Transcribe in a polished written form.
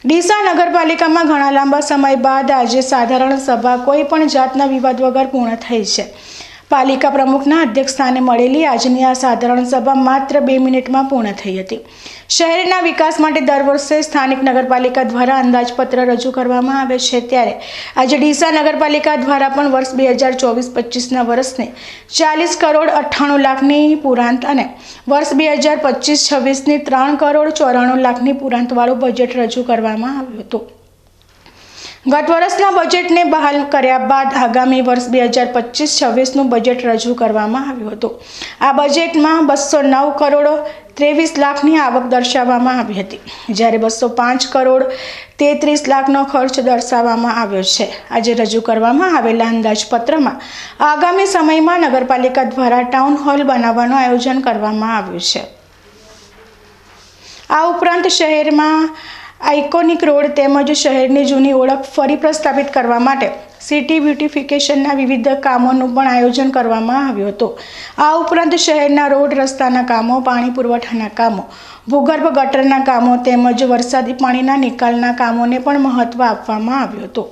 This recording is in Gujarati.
ડીસા નગરપાલિકામાં ઘણા લાંબા સમય બાદ આજે સાધારણ સભા કોઈ પણ જાતના વિવાદ વગર પૂર્ણ થઈ છે। પાલિકા પ્રમુખના અધ્યક્ષસ્થાને મળેલી આજની આ સાધારણ સભા માત્ર 2 મિનિટમાં પૂર્ણ થઈ હતી। શહેરના વિકાસ માટે દર વર્ષે સ્થાનિક નગરપાલિકા દ્વારા અંદાજપત્ર રજૂ કરવામાં આવે છે, ત્યારે આજે ડીસા નગરપાલિકા દ્વારા પણ વર્ષ 2024-25ના વર્ષને 40 કરોડ 98 લાખની પુરાંત અને વર્ષ 2025-26ની 3 કરોડ 94 લાખની પુરાંતવાળું બજેટ રજૂ કરવામાં આવ્યું હતું। ગત વર્ષના બજેટને બહાલ કર્યા બાદ આગામી વર્ષ 2025-26નું બજેટ રજૂ કરવામાં આવ્યું હતું। આ બજેટમાં 209 કરોડ 23 લાખની આવક દર્શાવવામાં આવી હતી, જ્યારે 205 કરોડ 33 લાખનો ખર્ચ દર્શાવવામાં આવ્યો છે। આજે રજૂ કરવામાં આવેલા અંદાજપત્રમાં આગામી સમયમાં નગરપાલિકા દ્વારા ટાઉન હોલ બનાવવાનું આયોજન કરવામાં આવ્યું છે। આ ઉપરાંત શહેરમાં આઇકોનિક રોડ તેમજ શહેરની જૂની ઓળખ ફરી પ્રસ્થાપિત કરવા માટે સિટી બ્યુટિફિકેશનના વિવિધ કામોનું પણ આયોજન કરવામાં આવ્યું હતું। આ ઉપરાંત શહેરના રોડ રસ્તાના કામો, પાણી પુરવઠાના કામો, ભૂગર્ભ ગટરના કામો તેમજ વરસાદી પાણીના નિકાલના કામોને પણ મહત્ત્વ આપવામાં આવ્યું હતું।